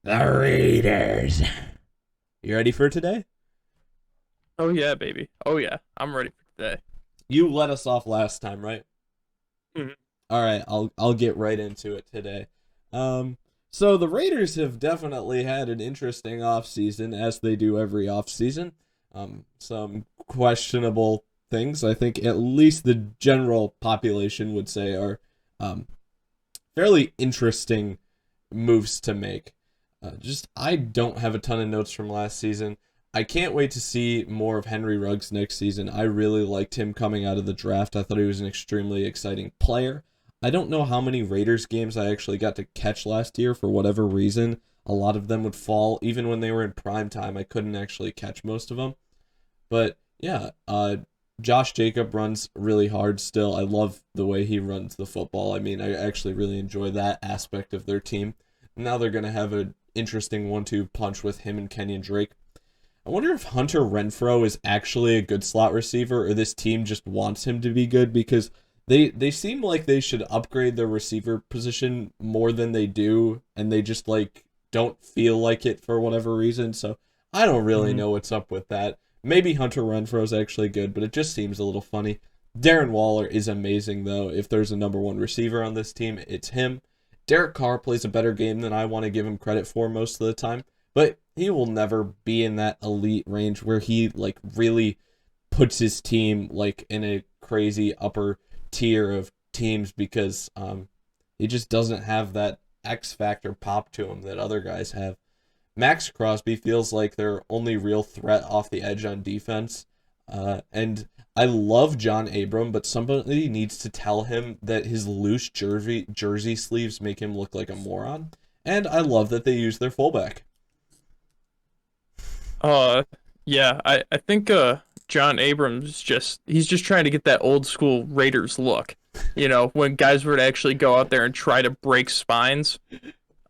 The Raiders. You ready for today? Oh yeah, baby. Oh yeah, I'm ready for today. You let us off last time, right? Mhm. All right, I'll get right into it today. Um, so the Raiders have definitely had an interesting offseason, as they do every offseason. Some questionable things, I think at least the general population would say are um, fairly interesting moves to make. I don't have a ton of notes from last season. I can't wait to see more of Henry Ruggs next season. I really liked him coming out of the draft. I thought he was an extremely exciting player. I don't know how many Raiders games I actually got to catch last year for whatever reason. A lot of them would fall, even when they were in prime time. I couldn't actually catch most of them. But yeah, Josh Jacob runs really hard still. I love the way he runs the football. I mean, I actually really enjoy that aspect of their team. Now they're going to have an interesting 1-2 punch with him and Kenyon Drake. I wonder if Hunter Renfrow is actually a good slot receiver or this team just wants him to be good because they seem like they should upgrade their receiver position more than they do and they just like don't feel like it for whatever reason. So I don't really Mhm. know what's up with that. Maybe Hunter Renfrow's actually good, but it just seems a little funny. Darren Waller is amazing though. If there's a number one receiver on this team, it's him. Derek Carr plays a better game than I want to give him credit for most of the time, but he will never be in that elite range where he like really puts his team like in a crazy upper tier of teams because he just doesn't have that X factor pop to him that other guys have. Max Crosby feels like their only real threat off the edge on defense. And I love John Abram, but somebody needs to tell him that his loose jersey sleeves make him look like a moron. And I love that they use their fullback. Uh yeah, I think John Abrams he's just trying to get that old school Raiders look. You know, when guys would actually go out there and try to break spines.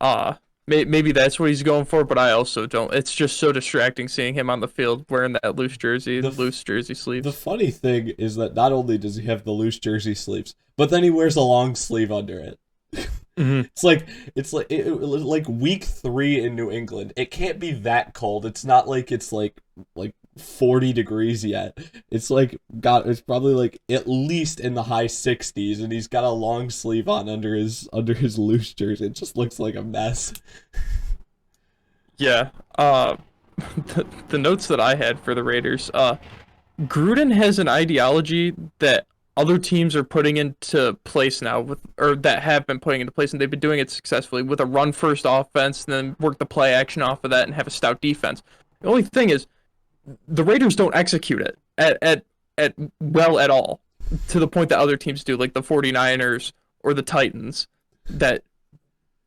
Uh maybe that's what he's going for, but I also don't. It's just so distracting seeing him on the field wearing that The loose jersey the sleeves. funny thing is that not only does he have the loose jersey sleeves, but then he wears a long sleeve under it. Mhm. It's like like week 3 in New England. It can't be that cold. It's not like it's like 40 degrees yet. It's like got it's probably like at least in the high 60s, and he's got a long sleeve on under his loose jersey. It just looks like a mess. Yeah. The notes that I had for the Raiders, Gruden has an ideology that other teams are putting into place now with or that have been putting into place and they've been doing it successfully with a run first offense and then work the play action off of that and have a stout defense. The only thing is the Raiders don't execute it at well at all to the point that other teams do like the 49ers or the Titans that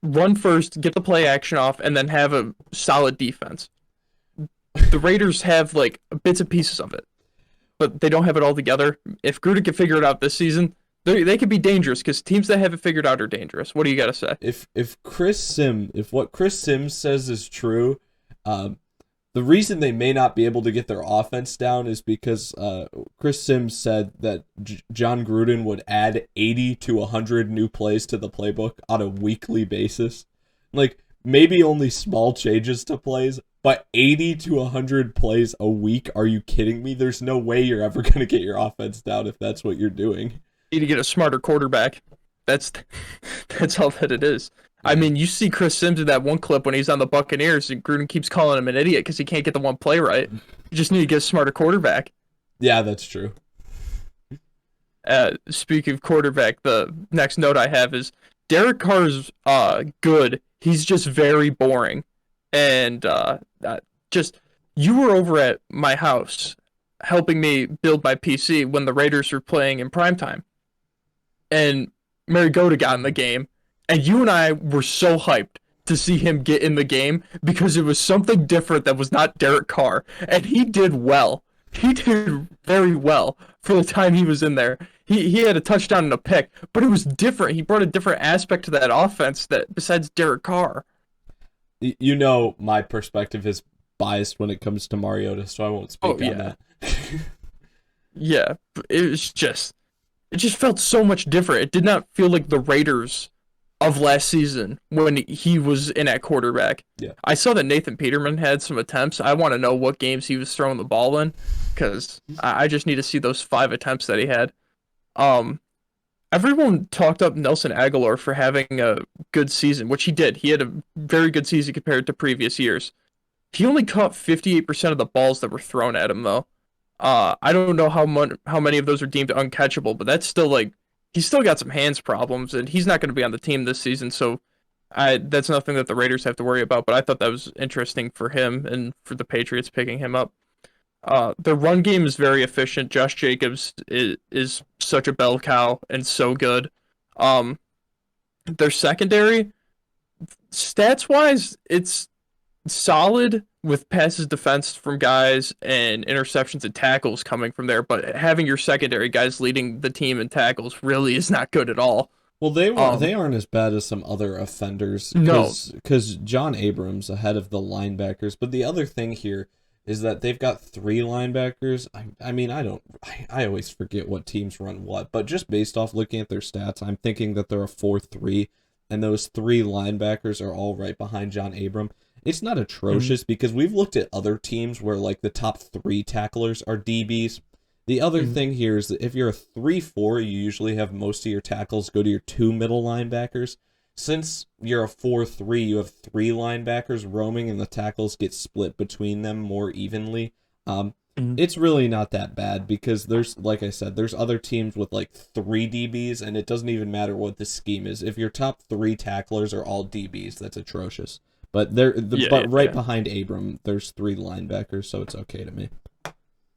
run first, get the play action off and then have a solid defense. The Raiders have like bits and pieces of it but they don't have it all together. If Gruden can figure it out this season, they could be dangerous because teams that have it figured out are dangerous. What do you got to say? If what Chris Sims says is true, um, the reason they may not be able to get their offense down is because Chris Sims said that John Gruden would add 80 to 100 new plays to the playbook on a weekly basis. Like maybe only small changes to plays, but 80 to 100 plays a week? Are you kidding me? There's no way you're ever going to get your offense down if that's what you're doing. Need to get a smarter quarterback. That's that's all that it is. I Yeah. mean, you see Chris Sims in that one clip when he's on the Buccaneers, and Gruden keeps calling him an idiot because he can't get the one play right. You just need to get a smarter quarterback. Yeah, that's true. Speaking of quarterback, the next note I have is Derek Carr's good. He's just very boring, and just you were over at my house helping me build my PC when the Raiders were playing in primetime, and Mariota got in the game, and you and I were so hyped to see him get in the game because it was something different that was not Derek Carr, and he did well. He did very well for the time he was in there. He had a touchdown and a pick, but it was different. He brought a different aspect to that offense that besides Derek Carr. You know my perspective is biased when it comes to Mariota, so I won't Oh speak on yeah, that. yeah. It just felt so much different. It did not feel like the Raiders of last season when he was in at quarterback. Yeah. I saw that Nathan Peterman had some attempts. I want to know what games he was throwing the ball in because I just need to see those 5 attempts that he had. Um, Everyone talked up Nelson Aguilar for having a good season, which he did. He had a very good season compared to previous years. He only caught 58% of the balls that were thrown at him, though. I don't know how many of those are deemed uncatchable, but that's still like he's still got some hands problems, and he's not going to be on the team this season. So that's nothing that the Raiders have to worry about. But I thought that was interesting for him and for the Patriots picking him up. The run game is very efficient. Josh Jacobs is such a bell cow and so good. Um, their secondary, stats wise, it's solid with passes defense from guys and interceptions and tackles coming from there. But having your secondary guys leading the team in tackles really is not good at all. Well, they Um, aren't as bad as some other offenders no, because John Abrams ahead of the linebackers. But the other thing here is that they've got three linebackers. I mean, I always forget what teams run what, but just based off looking at their stats, I'm thinking that they're a 4-3, and those three linebackers are all right behind John Abram. It's not atrocious because we've looked at other teams where like the top three tacklers are DBs. The other thing here is that if you're a 3-4, you usually have most of your tackles go to your two middle linebackers. Since you're a 4-3, you have three linebackers roaming and the tackles get split between them more evenly. It's really not that bad because there's, like I said, there's other teams with like three DBs and it doesn't even matter what the scheme is. If your top three tacklers are all DBs, that's atrocious. But right yeah. behind Abram, there's three linebackers, so it's okay to me.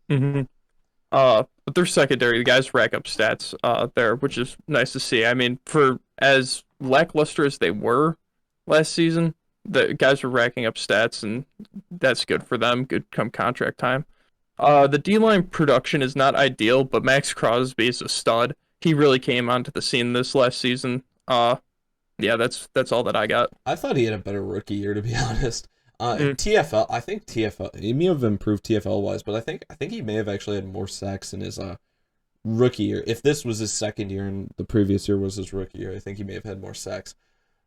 hmm but their secondary, the guys rack up stats there, which is nice to see. I mean, for as lackluster as they were last season, the guys were racking up stats, and that's good for them. Good come contract time. The D line production is not ideal, but Max Crosby is a stud. He really came onto the scene this last season. Yeah, that's all that I got. I thought he had a better rookie year, to be honest. Mm, TFL, I think TFL, he may have improved TFL wise, but I think he may have actually had more sacks in his rookie year. If this was his second year and the previous year was his rookie year, I think he may have had more sacks.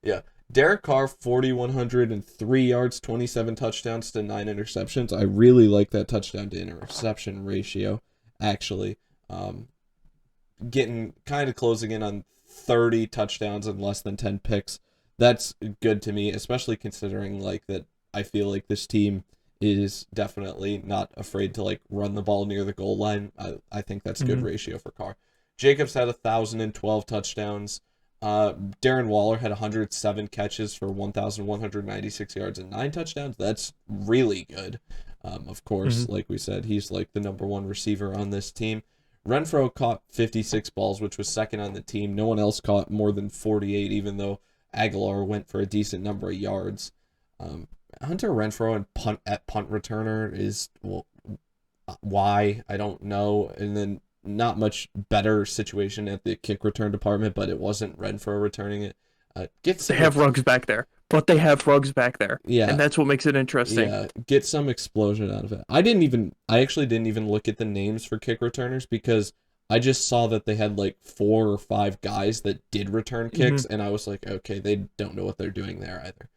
Yeah. Derek Carr, 4,103 yards, 27 touchdowns to 9 interceptions. I really like that touchdown to interception ratio, actually. Getting kind of closing in on 30 touchdowns and less than 10 picks. That's good to me, especially considering like that I feel like this team is definitely not afraid to like run the ball near the goal line. I think that's a good mhm, ratio for Carr. Jacobs had 1,012 touchdowns. Darren Waller had 107 catches for 1,196 yards and 9 touchdowns. That's really good. Of course, mhm. like we said, he's like the number one receiver on this team. Renfro caught 56 balls, which was second on the team. No one else caught more than 48, even though Aguilar went for a decent number of yards. Um, Hunter Renfro and punt returner is, well, why? I don't know. And then not much better situation at the kick return department, but it wasn't Renfro returning it. Get They some have Ruggs back there, but they have Ruggs back there, and yeah, that's what makes it interesting. yeah, get some explosion out of it. I actually didn't even look at the names for kick returners because I just saw that they had like 4 or 5 guys that did return hmm kicks, and I was like, okay, they don't know what they're doing there either.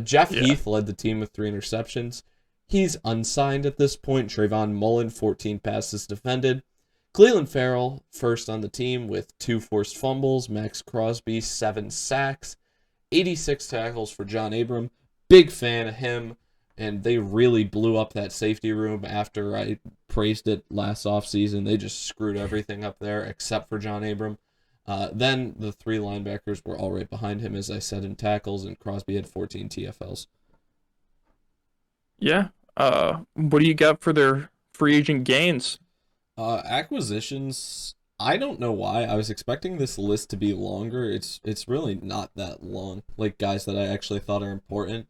Jeff Yeah. Heath led the team with 3 interceptions. He's unsigned at this point. Trayvon Mullen, 14 passes defended. Cleveland Farrell, first on the team with 2 forced fumbles. Max Crosby, 7 sacks. 86 tackles for John Abram. Big fan of him. And they really blew up that safety room after I praised it last offseason. They just screwed everything up there except for John Abram. Then the 3 linebackers were all right behind him, as I said, in tackles, and Crosby had 14 TFLs. Yeah. What do you got for their free agent gains? Acquisitions. I don't know why. I was expecting this list to be longer. It's really not that long. Like guys that I actually thought are important.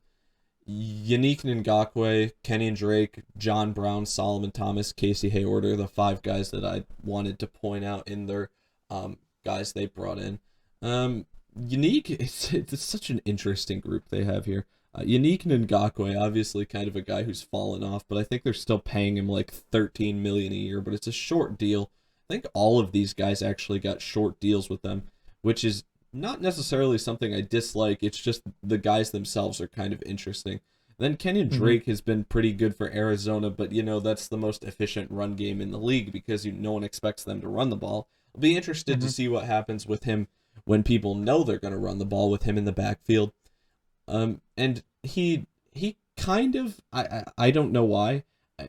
Yannick Ngakwe, Kenyon Drake, John Brown, Solomon Thomas, Casey Hayward are the 5 guys that I wanted to point out in their guys they brought in. Unique, it's such an interesting group they have here. Unique Ngakwe, obviously kind of a guy who's fallen off, but I think they're still paying him like 13 million a year, but it's a short deal. I think all of these guys actually got short deals with them, which is not necessarily something I dislike. It's just the guys themselves are kind of interesting. Then Kenyon Hmm. Drake has been pretty good for Arizona, but that's the most efficient run game in the league because no one expects them to run the ball. I'll be interested to Hmm. see what happens with him when people know they're going to run the ball with him in the backfield. And he kind of I don't know why.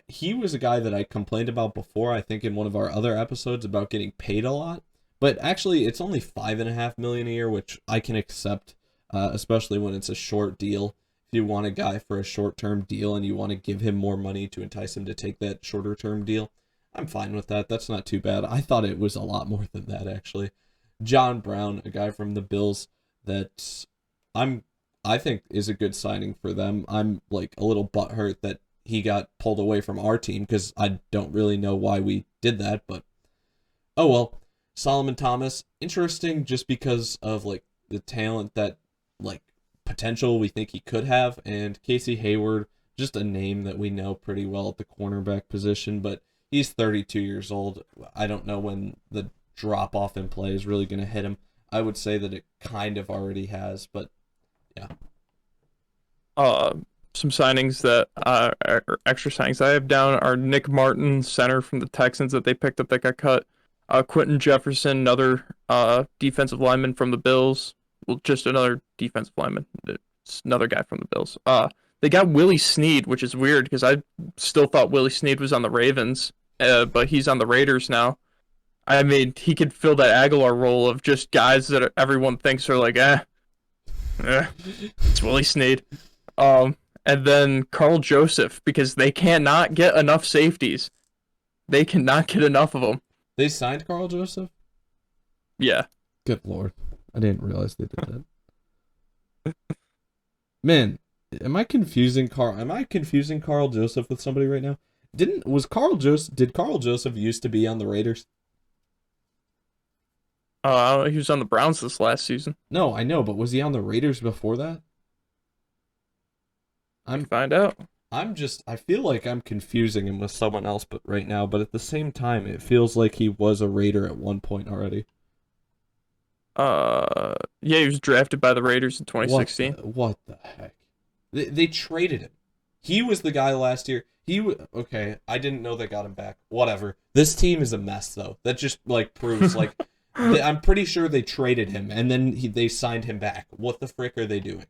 He was a guy that I complained about before. I think in one of our other episodes about getting paid a lot, but actually it's only 5.5 million a year, which I can accept, especially when it's a short deal. If you want a guy for a short term deal and you want to give him more money to entice him to take that shorter term deal, I'm fine with that. That's not too bad. I thought it was a lot more than that actually. John Brown, a guy from the Bills that I'm I think is a good signing for them. I'm like a little butthurt that he got pulled away from our team because I don't really know why we did that, but oh well. Solomon Thomas, interesting just because of like the talent that like potential we think he could have, and Casey Hayward, just a name that we know pretty well at the cornerback position, but he's 32 years old. I don't know when the drop off in play is really going to hit him. I would say that it kind of already has, but yeah. Uh, some signings that extra signings I have down are Nick Martin, center from the Texans that they picked up that got cut. Quentin Jefferson, another defensive lineman from the Bills. Well, just another defensive lineman. It's another guy from the Bills. They got Willie Snead, which is weird because I still thought Willie Snead was on the Ravens, but he's on the Raiders now. I mean, he could fill that Aguilar role of just guys that everyone thinks are like, it's Willie Snead. And then Carl Joseph because they cannot get enough safeties. They cannot get enough of them. They signed Carl Joseph? Yeah. Good lord. I didn't realize they did that. Man, am I confusing Carl Joseph with somebody right now? Did Carl Joseph used to be on the Raiders? He was on the Browns this last season. No, I know, but was he on the Raiders before that? We can I'm find out. I feel like I'm confusing him with someone else but right now, but at the same time it feels like he was a Raider at one point already. Yeah, he was drafted by the Raiders in What 2016. what the heck? They traded him. He was the guy last year. Okay. I didn't know they got him back. Whatever. This team is a mess though. That just like proves like I'm pretty sure they traded him and then they signed him back. What the frick are they doing?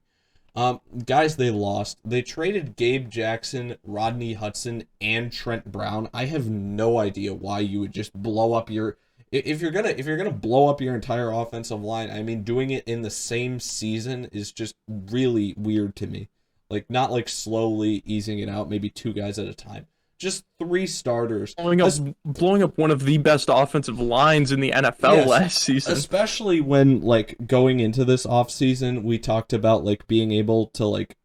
Guys, they lost. They traded Gabe Jackson, Rodney Hudson, and Trent Brown. I have no idea why you would just blow up your if you're gonna blow up your entire offensive line. I mean, doing it in the same season is just really weird to me. Like not like slowly easing it out, maybe two guys at a time. Just three starters. Blowing up one of the best offensive lines in the NFL Yes, last season. especially when like going into this offseason, we talked about like being able to like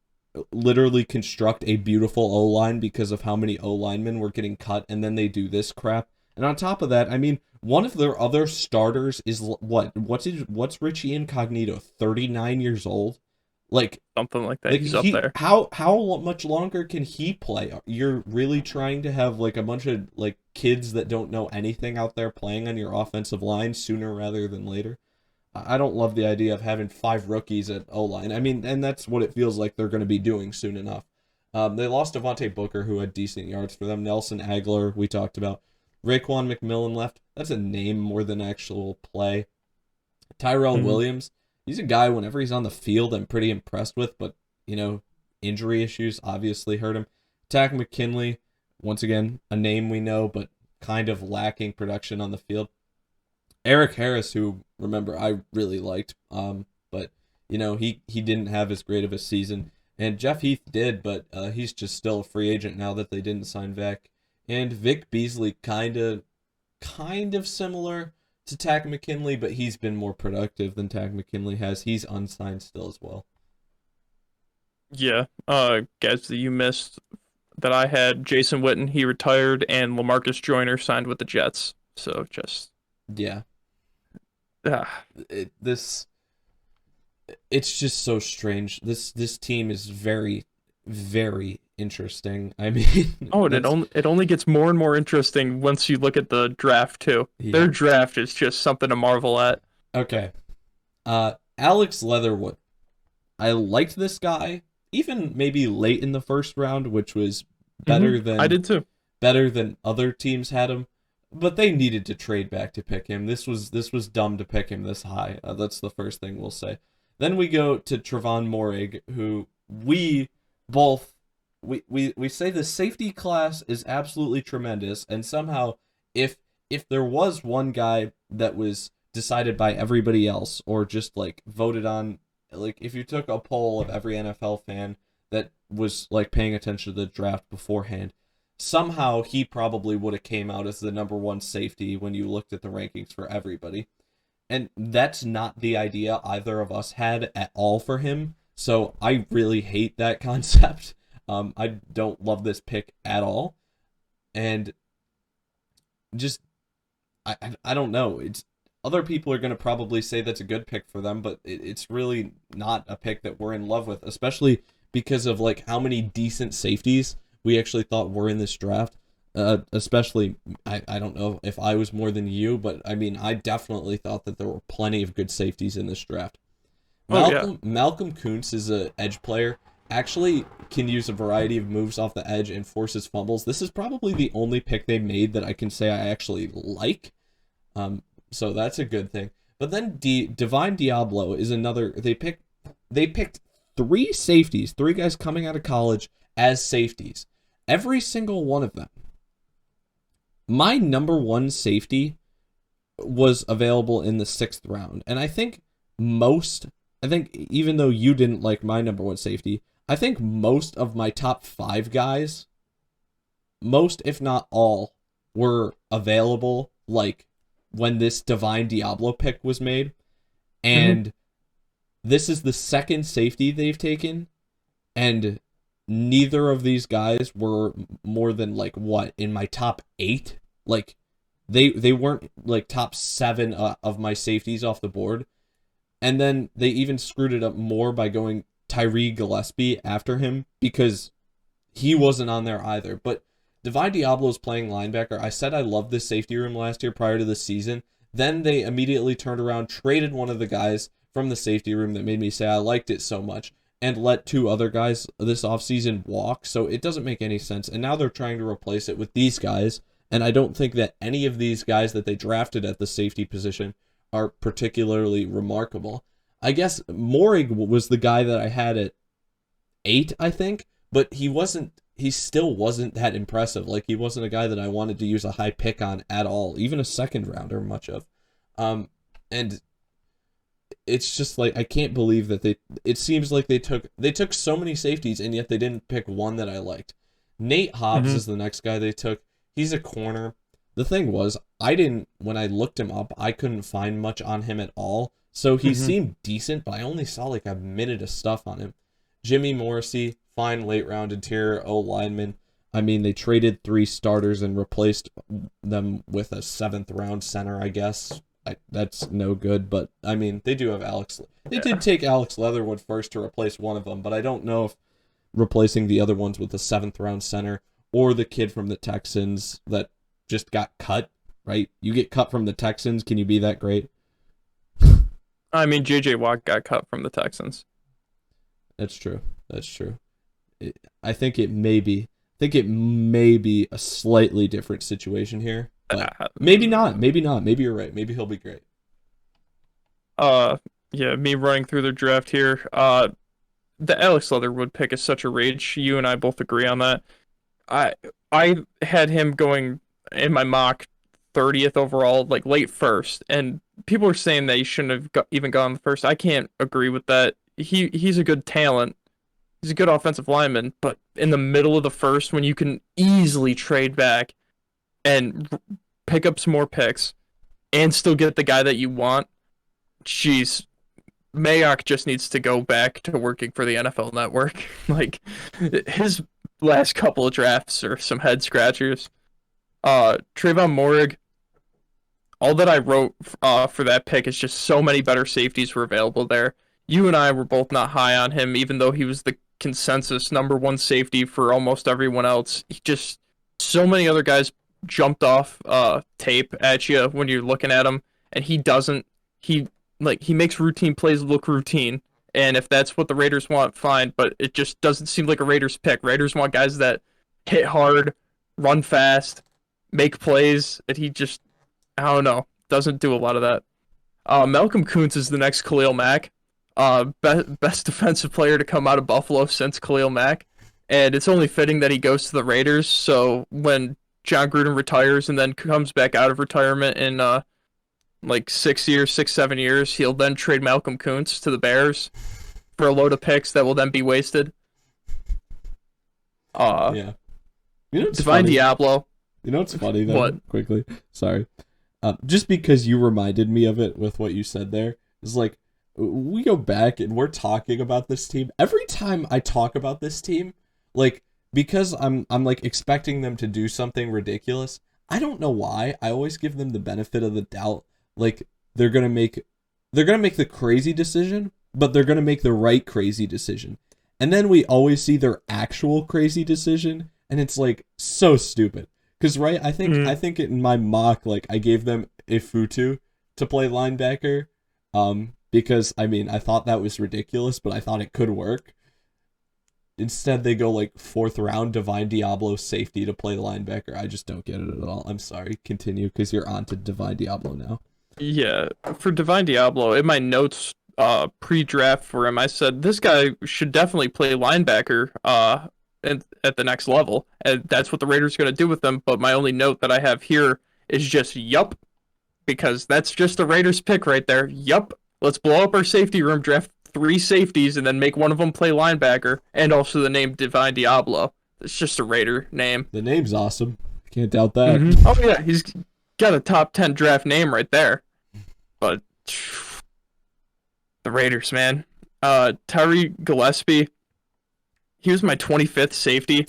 literally construct a beautiful O line because of how many O linemen were getting cut, and then they do this crap. And on top of that, I mean, one of their other starters is what's Richie Incognito, 39 years old? Like Something like that. He's up there. how much longer can he play? You're really trying to have like a bunch of like kids that don't know anything out there playing on your offensive line sooner rather than later. I don't love the idea of having five rookies at O line. I mean, and that's what it feels like they're going to be doing soon enough. They lost Devontae Booker, who had decent yards for them. Nelson Aguilar, we talked about. Raekwon McMillan left. That's a name more than actual play. Tyrell Mhm. Williams, he's a guy whenever he's on the field I'm pretty impressed with, but injury issues obviously hurt him. Tack McKinley, once again, a name we know, but kind of lacking production on the field. Eric Harris, who remember I really liked, but he didn't have as great of a season, and Jeff Heath did, but he's just still a free agent now that they didn't sign Vic. And Vic Beasley, kind of similar to Tack McKinley, but he's been more productive than Tack McKinley has. He's unsigned still as well. Yeah. Guys that you missed that I had Jason Witten, he retired, and Lamarcus Joyner signed with the Jets. So just Yeah, ah, it, this it's just so strange. This team is very, very interesting. I mean, oh, and that's it only gets more and more interesting once you look at the draft too. yeah. Their draft is just something to marvel at. Okay, Alex Leatherwood. I liked this guy, even maybe late in the first round, which was better I than did too. other teams had him. But they needed to trade back to pick him. This was dumb to pick him this high. That's the first thing we'll say. Then we go to Trevon Moehrig, who we both we say the safety class is absolutely tremendous, and somehow if there was one guy that was decided by everybody else or just like voted on, like if you took a poll of every NFL fan that was like paying attention to the draft beforehand, somehow he probably would have came out as the number one safety when you looked at the rankings for everybody. And that's not the idea either of us had at all for him. So I really hate that concept. I don't love this pick at all. And just I don't know. It's other people are going to probably say that's a good pick for them, but it's really not a pick that we're in love with, especially because of like how many decent safeties we actually thought were in this draft. Especially, I don't know if I was more than you, but I mean, I definitely thought that there were plenty of good safeties in this draft. Oh yeah. Malcolm Kuntz is an edge player. Actually, can use a variety of moves off the edge and forces fumbles. This is probably the only pick they made that I can say I actually like. So that's a good thing. But then Divine Diablo is another. They picked three safeties, three guys coming out of college as safeties. Every single one of them. My number one safety was available in the 6th round. And I think even though you didn't like my number one safety, I think most of my top 5 guys, most if not all, were available like when this Divine Diablo pick was made. And this is the second safety they've taken. And neither of these guys were more than like what in my top 8. Like they weren't like top 7 of my safeties off the board. And then they even screwed it up more by going Tyree Gillespie after him because he wasn't on there either. But Divine Diablo's playing linebacker. I said I loved this safety room last year prior to the season. Then they immediately turned around, traded one of the guys from the safety room that made me say I liked it so much, and let 2 other guys this offseason walk, so it doesn't make any sense. And now they're trying to replace it with these guys, and I don't think that any of these guys that they drafted at the safety position are particularly remarkable. I guess Moehrig was the guy that I had at 8, I think, but he still wasn't that impressive. Like, he wasn't a guy that I wanted to use a high pick on at all, even a second rounder, much of. And it's just like I can't believe that it seems like they took so many safeties and yet they didn't pick one that I liked. Nate Hobbs is the next guy they took. He's a corner. The thing was, when I looked him up, I couldn't find much on him at all. So he seemed decent, but I only saw like a minute of stuff on him. Jimmy Morrissey, fine late round interior O lineman. I mean, they traded 3 starters and replaced them with a 7th round center, I guess. That's no good, but I mean, they do have Alex. They did take Alex Leatherwood first to replace one of them, but I don't know if replacing the other ones with the 7th round center or the kid from the Texans that just got cut, right? You get cut from the Texans, can you be that great? I mean, J.J. Watt got cut from the Texans. That's true. I think it may be a slightly different situation here. But maybe not. Maybe you're right. Maybe he'll be great. Yeah, me running through the draft here. The Alex Leatherwood pick is such a rage. You and I both agree on that. I had him going in my mock 30th overall, like late first, and people are saying that he shouldn't have even gone the first. I can't agree with that. He's a good talent. He's a good offensive lineman, but in the middle of the first, when you can easily trade back and pick up some more picks and still get the guy that you want, jeez, Mayock just needs to go back to working for the NFL Network. Like, his last couple of drafts are some head scratchers. Trevon Moehrig, all that I wrote for that pick is just so many better safeties were available there. You and I were both not high on him, even though he was the consensus number 1 safety for almost everyone else. So many other guys jumped off tape at you when you're looking at him, and he doesn't. He like he makes routine plays look routine. And if that's what the Raiders want, fine. But it just doesn't seem like a Raiders pick. Raiders want guys that hit hard, run fast, make plays. And he just, I don't know, doesn't do a lot of that. Malcolm Kuntz is the next Khalil Mack. Best defensive player to come out of Buffalo since Khalil Mack. And it's only fitting that he goes to the Raiders. So when John Gruden retires and then comes back out of retirement in like 7 years, he'll then trade Malcolm Kuntz to the Bears for a load of picks that will then be wasted. Yeah. You know what's Divine funny? Diablo. You know what's funny though? What? Quickly, sorry. Just because you reminded me of it with what you said there, is like we go back and we're talking about this team. Every time I talk about this team, like because I'm like expecting them to do something ridiculous. I don't know why. I always give them the benefit of the doubt. Like they're gonna make the crazy decision, but they're gonna make the right crazy decision. And then we always see their actual crazy decision, and it's like so stupid. Cause right, I think in my mock, like I gave them Ifutu to play linebacker, because I mean I thought that was ridiculous, but I thought it could work. Instead, they go like 4th round Divine Diablo safety to play linebacker. I just don't get it at all. I'm sorry. Continue, because you're on to Divine Diablo now. Yeah, for Divine Diablo, in my notes pre-draft for him, I said this guy should definitely play linebacker at the next level, and that's what the Raiders are going to do with them. But my only note that I have here is just yup, because that's just the Raiders pick right there. Yup, let's blow up our safety room, draft 3 safeties, and then make one of them play linebacker, and also the name Divine Diablo. It's just a Raider name. The name's awesome. Can't doubt that. Mm-hmm. Oh yeah, he's got a top 10 draft name right there. But the Raiders, man. Tyree Gillespie, he was my 25th safety.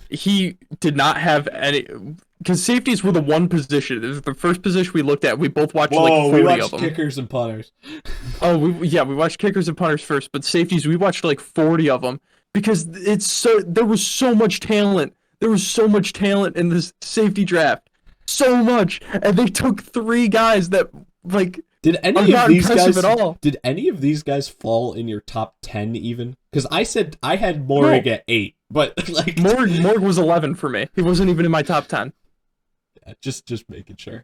He did not have any, because safeties were the one position. It was the first position we looked at. We both watched like 40 we watched of them. kickers and punters. Oh, we watched kickers and punters first, but safeties we watched like 40 of them because there was so much talent. There was so much talent in this safety draft, so much, and they took 3 guys that like. Did any of these guys at all. Did any of these guys fall in your top 10 even? Because I said I had Morrig at 8, but like Morg was 11 for me. He wasn't even in my top 10. Yeah, just making sure.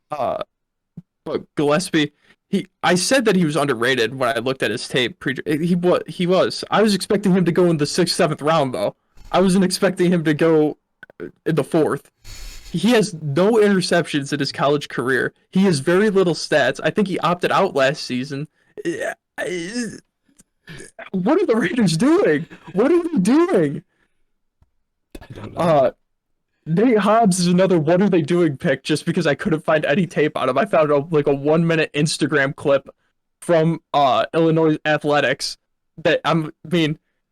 But Gillespie, I said that he was underrated when I looked at his tape. He was. I was expecting him to go in the 6th, 7th round though. I wasn't expecting him to go in the 4th. He has no interceptions in his college career. He has very little stats. I think he opted out last season. What are the Raiders doing? What are they doing? I don't know. Nate Hobbs is another what are they doing pick just because I couldn't find any tape on him. I found a 1-minute Instagram clip from Illinois Athletics that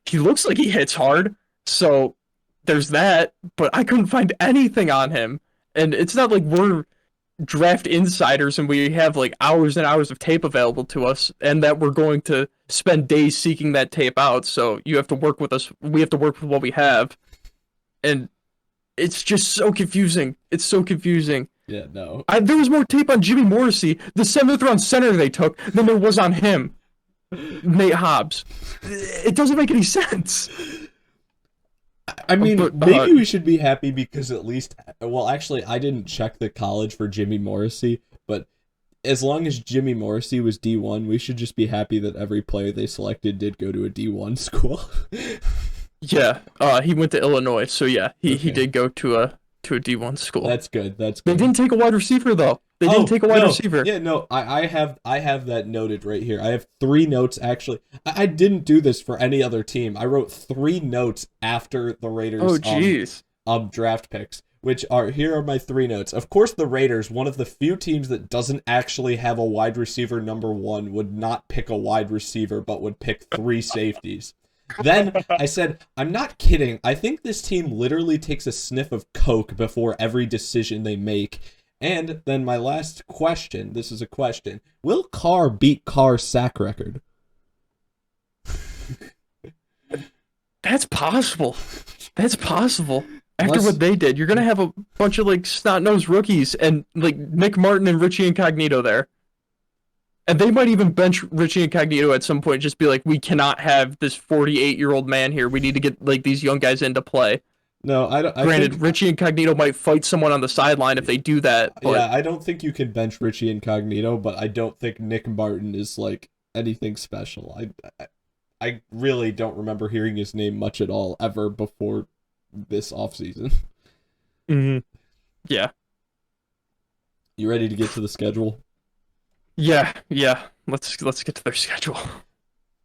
he looks like he hits hard. So there's that, but I couldn't find anything on him. And it's not like we're draft insiders and we have like hours and hours of tape available to us and that we're going to spend days seeking that tape out. So you have to work with us. We have to work with what we have. And it's just so confusing. It's so confusing. Yeah, no. There was more tape on Jimmy Morrissey, the 7th round center they took, than there was on him, Nate Hobbs. It doesn't make any sense. I mean, maybe we should be happy because at least, well, actually, I didn't check the college for Jimmy Morrissey, but as long as Jimmy Morrissey was D1, we should just be happy that every player they selected did go to a D1 school. Yeah, he went to Illinois, so yeah, he did go to a D1 school. That's good. They didn't take a wide receiver though. They didn't take a wide receiver. Yeah, no, I have that noted right here. I have 3 notes actually. I didn't do this for any other team. I wrote 3 notes after the Raiders draft picks, which here are my 3 notes. Of course, the Raiders, one of the few teams that doesn't actually have a wide receiver number 1, would not pick a wide receiver but would pick 3 safeties. Then I said, I'm not kidding. I think this team literally takes a sniff of coke before every decision they make. And then my last question, this is a question. Will Carr beat Carr's sack record? That's possible. That's possible. After what they did, you're going to have a bunch of like snot-nosed rookies and like Nick Martin and Richie Incognito there. And they might even bench Richie Incognito at some point. Just be like, we cannot have this 48-year-old man here. We need to get like these young guys into play. No, I don't. I Granted, think Richie Incognito might fight someone on the sideline if they do that, but yeah, I don't think you can bench Richie Incognito, but I don't think Nick Martin is like anything special. I really don't remember hearing his name much at all ever before this offseason. mhm. Yeah, You ready to get to the schedule? yeah. Let's get to their schedule.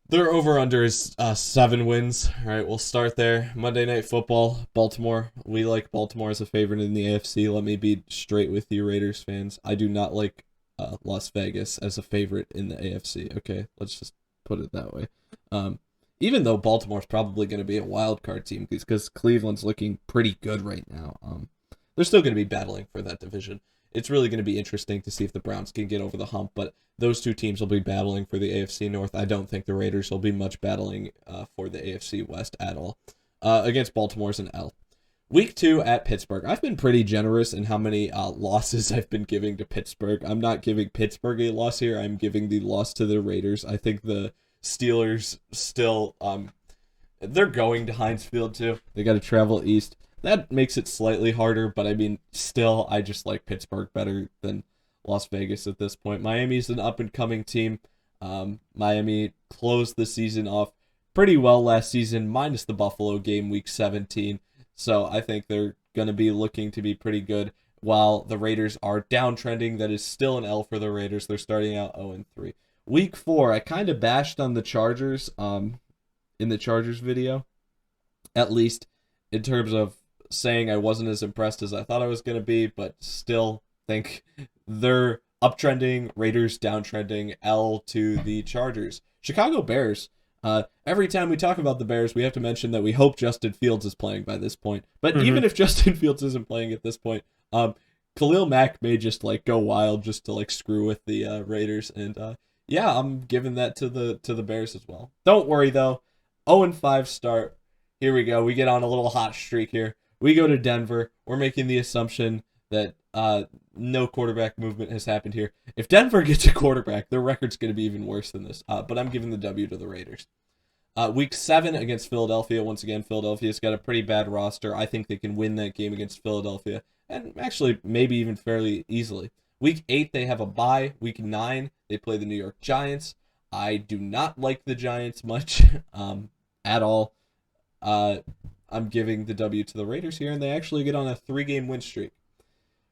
Their over under is 7 wins. All right, we'll start there. Monday Night Football, Baltimore. We like Baltimore as a favorite in the AFC. Let me be straight with you, Raiders fans. I do not like Las Vegas as a favorite in the AFC. Okay, let's just put it that way. Even though Baltimore's probably going to be a wild card team because Cleveland's looking pretty good right now. They're still going to be battling for that division. It's really going to be interesting to see if the Browns can get over the hump, but those two teams will be battling for the AFC North. I don't think the Raiders will be much battling for the AFC West at all. Against Baltimore's an L. Week 2 at Pittsburgh. I've been pretty generous in how many losses I've been giving to Pittsburgh. I'm not giving Pittsburgh a loss here. I'm giving the loss to the Raiders. I think the Steelers still, they're going to Heinz Field too. They got to travel east. That makes it slightly harder, but I mean, still, I just like Pittsburgh better than Las Vegas at this point. Miami's an up-and-coming team. Miami closed the season off pretty well last season, minus the Buffalo game, week 17. So I think they're going to be looking to be pretty good, while the Raiders are downtrending. That is still an L for the Raiders. They're starting out 0-3. Week 4, I kind of bashed on the Chargers in the Chargers video, at least in terms of saying I wasn't as impressed as I thought I was going to be, but still think they're uptrending, Raiders downtrending, L to the Chargers. Chicago Bears. Every time we talk about the Bears, we have to mention that we hope Justin Fields is playing by this point. But even if Justin Fields isn't playing at this point, Khalil Mack may just like go wild just to like screw with the Raiders, and yeah, I'm giving that to the Bears as well. Don't worry though, 0-5 start. Here we go. We get on a little hot streak here. We go to Denver. We're making the assumption that no quarterback movement has happened here. If Denver gets a quarterback, their record's going to be even worse than this. But I'm giving the W to the Raiders. Week 7 against Philadelphia. Once again, Philadelphia's got a pretty bad roster. I think they can win that game against Philadelphia, and actually maybe even fairly easily. Week 8, they have a bye. Week 9, they play the New York Giants. I do not like the Giants much at all. I'm giving the W to the Raiders here, and they actually get on a 3-game win streak.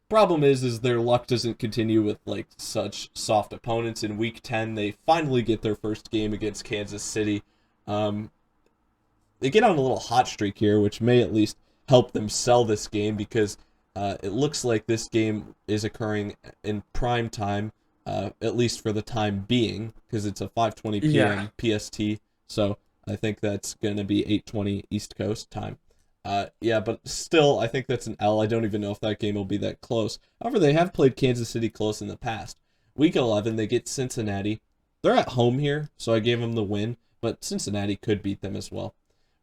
Problem is their luck doesn't continue with like such soft opponents. In week 10, they finally get their first game against Kansas City. They get on a little hot streak here, which may at least help them sell this game, because it looks like this game is occurring in prime time, at least for the time being, because it's a 5:20 p.m. PST. So I think that's going to be 8:20 East Coast time. Yeah, but still, I think that's an L. I don't even know if that game will be that close. However, they have played Kansas City close in the past. Week 11, they get Cincinnati. They're at home here, so I gave them the win, but Cincinnati could beat them as well.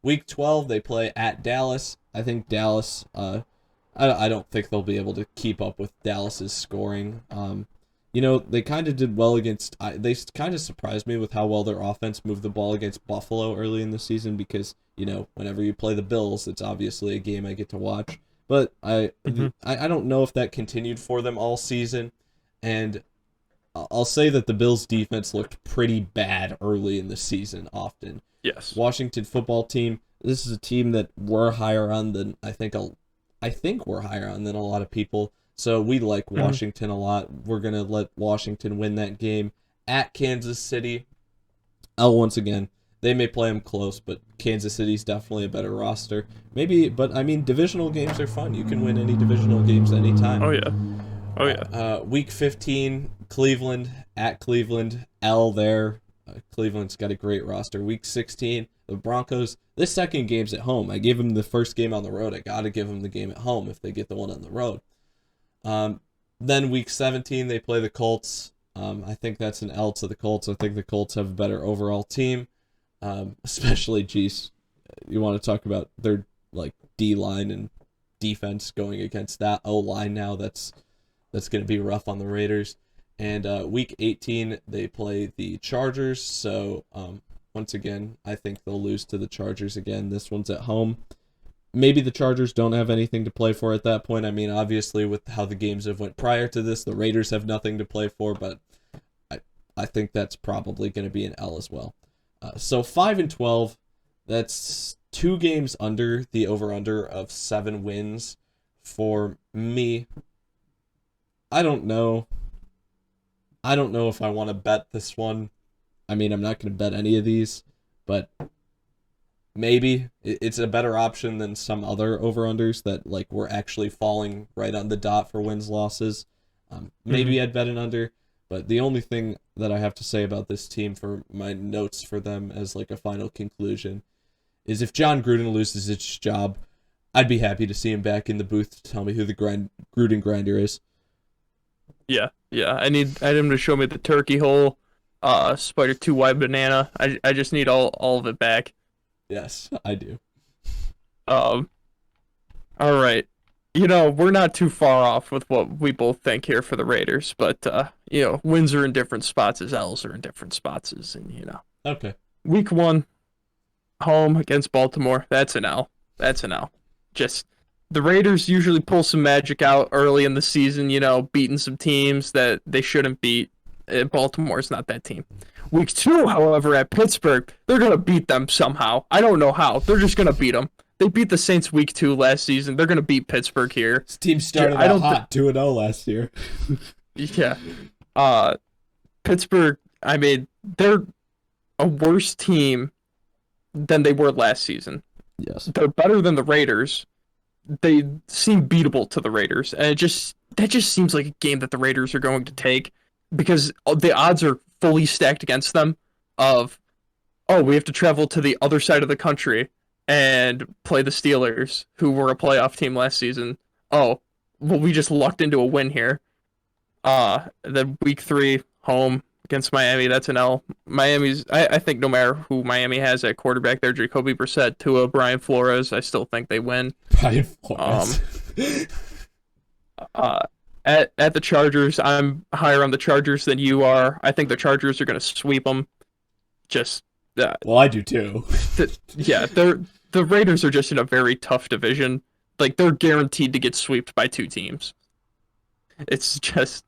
Week 12, they play at Dallas. I think Dallas, I don't think they'll be able to keep up with Dallas's scoring. You know, they kind of did well against, they kind of surprised me with how well their offense moved the ball against Buffalo early in the season, because, you know, whenever you play the Bills, it's obviously a game I get to watch. But I don't know if that continued for them all season, and I'll say that the Bills' defense looked pretty bad early in the season often. Yes. Washington football team, this is a team that we're higher on than I think we're higher on than a lot of people. So we like Washington a lot. We're going to let Washington win that game at Kansas City. Once again, they may play them close, but Kansas City's definitely a better roster. Maybe, but I mean, divisional games are fun. You can win any divisional games anytime. Oh, yeah. Oh, yeah. Week 15, Cleveland, at Cleveland, L there. Cleveland's got a great roster. Week 16, the Broncos. This second game's at home. I gave them the first game on the road. I got to give them the game at home if they get the one on the road. Then week 17, they play the Colts. I think that's an L to the Colts. I think the Colts have a better overall team. Especially, geez, you want to talk about their like D-line and defense going against that O-line now. That's going to be rough on the Raiders. And week 18, they play the Chargers. So, once again, I think they'll lose to the Chargers again. This one's at home. Maybe the Chargers don't have anything to play for at that point. I mean, obviously, with how the games have went prior to this, the Raiders have nothing to play for, but I think that's probably going to be an L as well. So 5-12, that's 2 games under the over-under of 7 wins for me. I don't know. I don't know if I want to bet this one. I mean, I'm not going to bet any of these, but maybe it's a better option than some other over-unders that like were actually falling right on the dot for wins losses. Maybe I'd bet an under, but the only thing that I have to say about this team for my notes for them as like a final conclusion is if John Gruden loses his job, I'd be happy to see him back in the booth to tell me who the Gruden grinder is. Yeah. I need him to show me the turkey hole, spider 2 wide banana. I just need all of it back. Yes, I do. All right. We're not too far off with what we both think here for the Raiders, but wins are in different spots as L's are in different spots as, and Okay. Week 1, home against Baltimore. That's an L. Just the Raiders usually pull some magic out early in the season, beating some teams that they shouldn't beat. Baltimore's not that team. Week 2, however, at Pittsburgh, they're going to beat them somehow. I don't know how. They're just going to beat them. They beat the Saints week 2 last season. They're going to beat Pittsburgh here. This team started out hot, 2-0 last year. Yeah. Pittsburgh, I mean, they're a worse team than they were last season. Yes. They're better than the Raiders. They seem beatable to the Raiders. And that just seems like a game that the Raiders are going to take because the odds are fully stacked against them of, we have to travel to the other side of the country and play the Steelers, who were a playoff team last season. Oh, well, we just lucked into a win here. Then week 3, home against Miami, that's an L. I think no matter who Miami has at quarterback there, Jacoby Brissett, Tua, Brian Flores, I still think they win. Brian Flores. At the Chargers, I'm higher on the Chargers than you are. I think the Chargers are going to sweep them. Well, I do too. The Raiders are just in a very tough division. Like, they're guaranteed to get swept by 2 teams. It's just...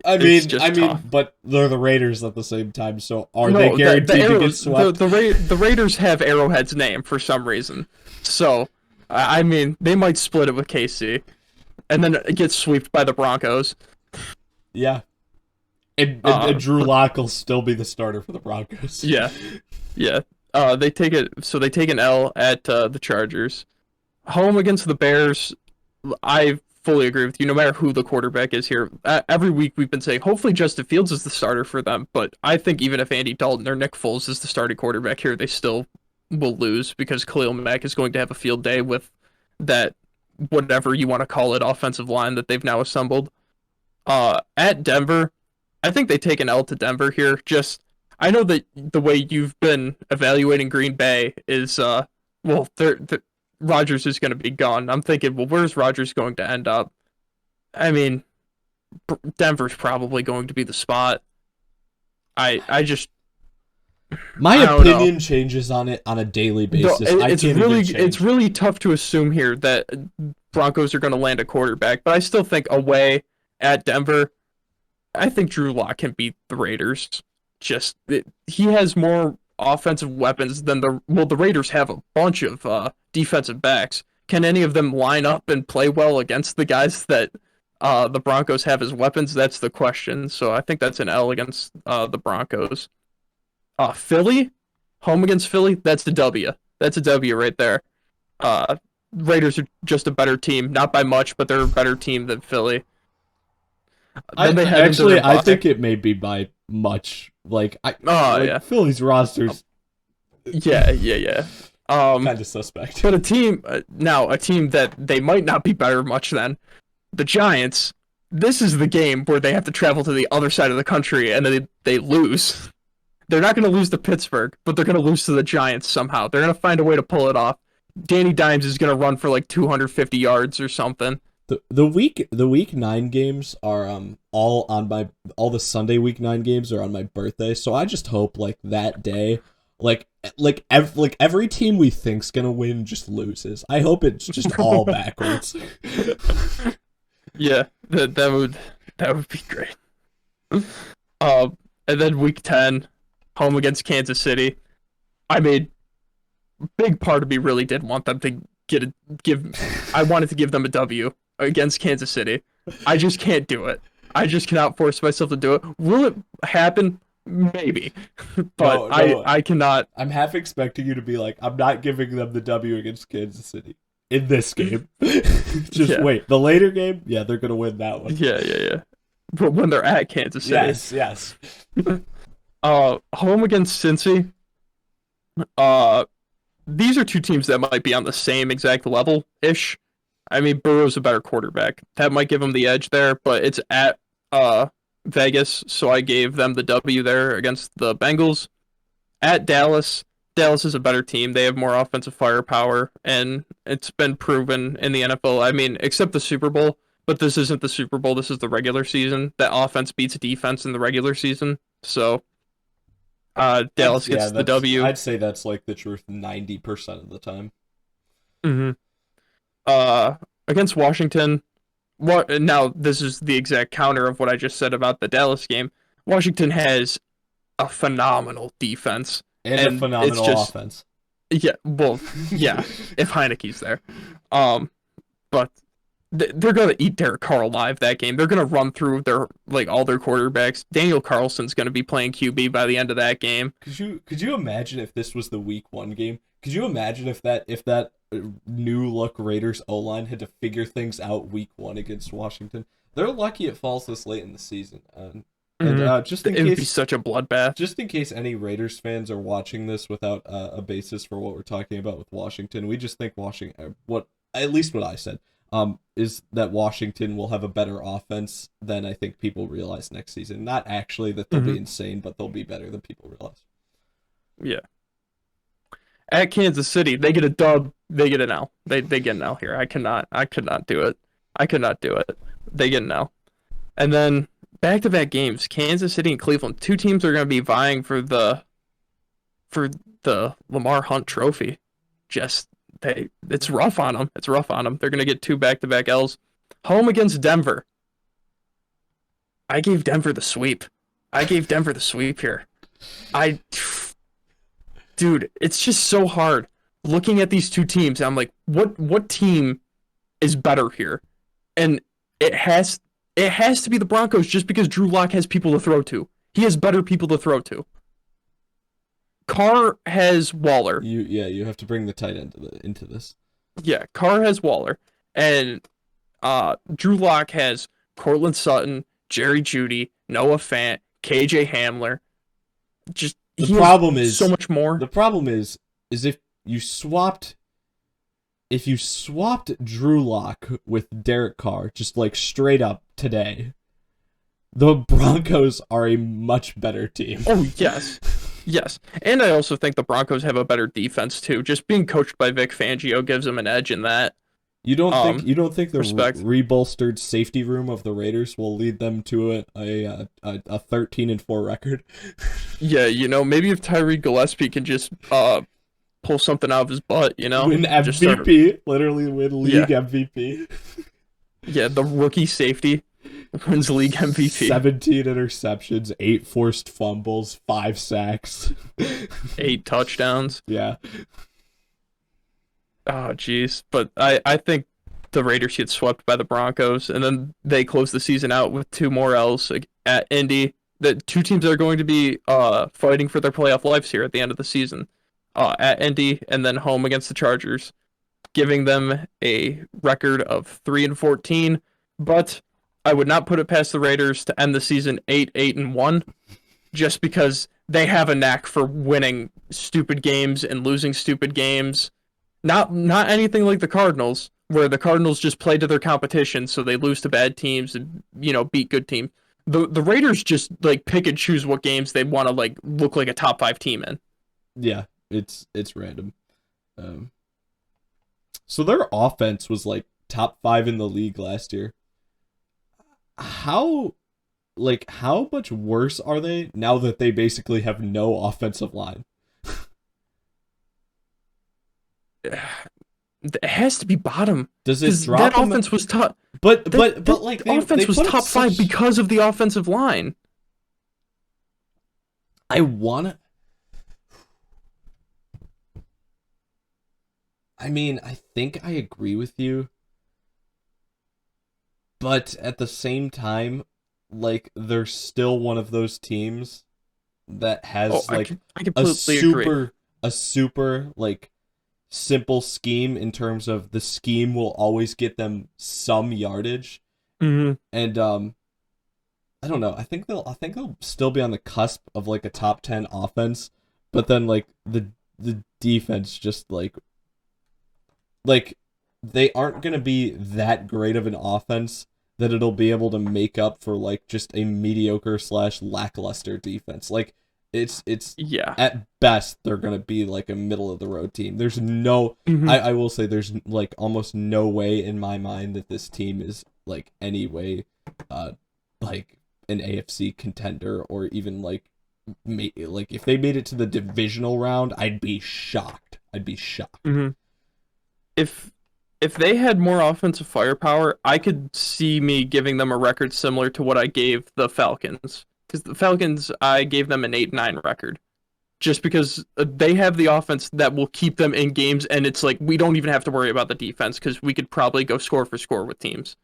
I mean, tough. But they're the Raiders at the same time, so they guaranteed to get swept? The Raiders have Arrowhead's name for some reason. So, I mean, they might split it with KC. And then it gets swept by the Broncos. Yeah. And Drew Lock will still be the starter for the Broncos. Yeah. They take an L at the Chargers. Home against the Bears, I fully agree with you, no matter who the quarterback is here. Every week we've been saying, hopefully Justin Fields is the starter for them, but I think even if Andy Dalton or Nick Foles is the starting quarterback here, they still will lose because Khalil Mack is going to have a field day with that, whatever you want to call it, offensive line that they've now assembled. At Denver, I think they take an L to Denver here. I know that the way you've been evaluating Green Bay is, Rodgers is going to be gone. I'm thinking, well, where's Rodgers going to end up? I mean, Denver's probably going to be the spot. My opinion changes on it on a daily basis. It's really tough to assume here that Broncos are going to land a quarterback, but I still think away at Denver, I think Drew Lock can beat the Raiders. He has more offensive weapons than the Raiders have a bunch of defensive backs. Can any of them line up and play well against the guys that the Broncos have as weapons? That's the question. So I think that's an L against the Broncos. Philly, home against Philly, that's the W. That's a W right there. Raiders are just a better team, not by much, but they're a better team than Philly. I think it may be by much. Philly's rosters. Yeah. Kind of suspect. But a team that they might not be better much than, the Giants. This is the game where they have to travel to the other side of the country and then they lose. They're not going to lose to Pittsburgh, but they're going to lose to the Giants somehow. They're going to find a way to pull it off. Danny Dimes is going to run for like 250 yards or something. the week 9 games are all the Sunday week 9 games are on my birthday, so I just hope like that day, every team we think's gonna win just loses. I hope it's just all backwards. Yeah, that would be great. And then week 10, home against Kansas City. I mean, big part of me really did want them to I wanted to give them a W against Kansas City. I just can't do it. I just cannot force myself to do it. Will it happen? Maybe, but No. I cannot. I'm half expecting you to be like, I'm not giving them the W against Kansas City in this game. Just wait. The later game, yeah, they're gonna win that one. Yeah. But when they're at Kansas City, yes. Home against Cincy. These are two teams that might be on the same exact level ish. I mean, Burrow's a better quarterback. That might give him the edge there, but it's at Vegas, so I gave them the W there against the Bengals. At Dallas, Dallas is a better team. They have more offensive firepower, and it's been proven in the NFL. I mean, except the Super Bowl, but this isn't the Super Bowl. This is the regular season. That offense beats defense in the regular season. So Dallas gets the W. I'd say that's like the truth 90% of the time. Mm-hmm. Against Washington, now this is the exact counter of what I just said about the Dallas game. Washington has a phenomenal defense and a phenomenal offense. Yeah, well, yeah, if Heineke's there. But they're gonna eat Derek Carr alive that game. They're gonna run through all their quarterbacks. Daniel Carlson's gonna be playing QB by the end of that game. Could you imagine if this was the week 1 game? Could you imagine if that new look Raiders O-line had to figure things out week 1 against Washington? They're lucky it falls this late in the season. Just in it case, would be such a bloodbath. Just in case any Raiders fans are watching this without a basis for what we're talking about with Washington, we just think at least what I said, is that Washington will have a better offense than I think people realize next season. Not actually that they'll be insane, but they'll be better than people realize. Yeah. At Kansas City, they get a dub. They get an L. They get an L here. I could not do it. They get an L. And then back-to-back games, Kansas City and Cleveland. Two teams are going to be vying for the Lamar Hunt Trophy. It's rough on them. They're going to get 2 back-to-back L's. Home against Denver. I gave Denver the sweep here. Dude, it's just so hard looking at these two teams. I'm like, what team is better here? And it has to be the Broncos just because Drew Lock has people to throw to. He has better people to throw to. Carr has Waller. You have to bring the tight end into this. Yeah, Carr has Waller, and Drew Lock has Cortland Sutton, Jerry Jeudy, Noah Fant, KJ Hamler. The problem is so much more. The problem is if you swapped Drew Lock with Derek Carr, just like straight up today, the Broncos are a much better team. Oh, yes. Yes. And I also think the Broncos have a better defense too. Just being coached by Vic Fangio gives them an edge in that. You don't think the rebolstered safety room of the Raiders will lead them to a 13-4 record? Yeah, maybe if Tyree Gillespie can just pull something out of his butt, win MVP, literally win league MVP. Yeah, the rookie safety wins league MVP. 17 interceptions, 8 forced fumbles, 5 sacks, 8 touchdowns. Yeah. Oh, jeez. But I think the Raiders get swept by the Broncos, and then they close the season out with 2 more L's at Indy. The 2 teams are going to be fighting for their playoff lives here at the end of the season. At Indy, and then home against the Chargers, giving them a record of 3-14. But I would not put it past the Raiders to end the season 8-1, just because they have a knack for winning stupid games and losing stupid games. Not anything like the Cardinals, where the Cardinals just play to their competition, so they lose to bad teams and beat good teams. The Raiders just pick and choose what games they want to look like a top 5 team in. Yeah, it's random. So their offense was top 5 in the league last year. How how much worse are they now that they basically have no offensive line? It has to be bottom Does it because that drop them? offense was top. But like The they offense was put up top five such. because of the offensive line. I wanna. I mean, I think I agree with you, but at the same time, like they're still one of those teams that Oh, has like I a completely agree. super like simple scheme in terms of the scheme will always get them some yardage. Hmm. And I don't know. I think they'll still be on the cusp of like a top 10 offense, but then like the defense just like they aren't going to be that great of an offense that it'll be able to make up for like just a mediocre slash lackluster defense. Like it's Yeah. at best they're going to be like a middle of the road team. There's no Hmm. I will say there's like almost no way in my mind that this team is like any way uh like an AFC contender or even like if they made it to the divisional round, I'd be shocked. I'd be shocked. Hmm. If if they had more offensive firepower, I could see me giving them a record similar to what I gave the Falcons. Because the Falcons, I gave them an 8-9 record. Just because they have the offense that will keep them in games, and it's like we don't even have to worry about the defense because we could probably go score for score with teams.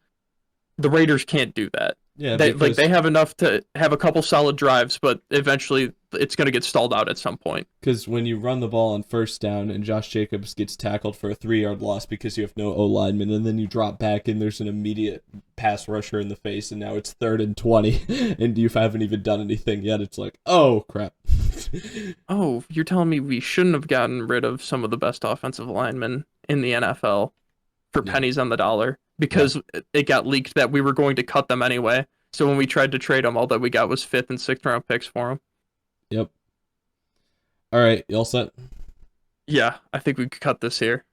The Raiders can't do that. Yeah, They because have enough to have a couple solid drives, but eventually it's going to get stalled out at some point. when you run the ball on first down and Josh Jacobs gets tackled for a 3 yard loss because you have no O lineman, and then you drop back and there's an immediate pass rusher in the face, and now it's 3rd and 20, and you haven't even done anything yet. It's like, oh crap. Oh, you're telling me we shouldn't have gotten rid of some of the best offensive linemen in the NFL for Yeah, pennies on the dollar yeah, because it got leaked that we were going to cut them anyway. So when we tried to trade them, all that we got was fifth and sixth round picks for them. yep. All right, you all set? Yeah, I think we could cut this here.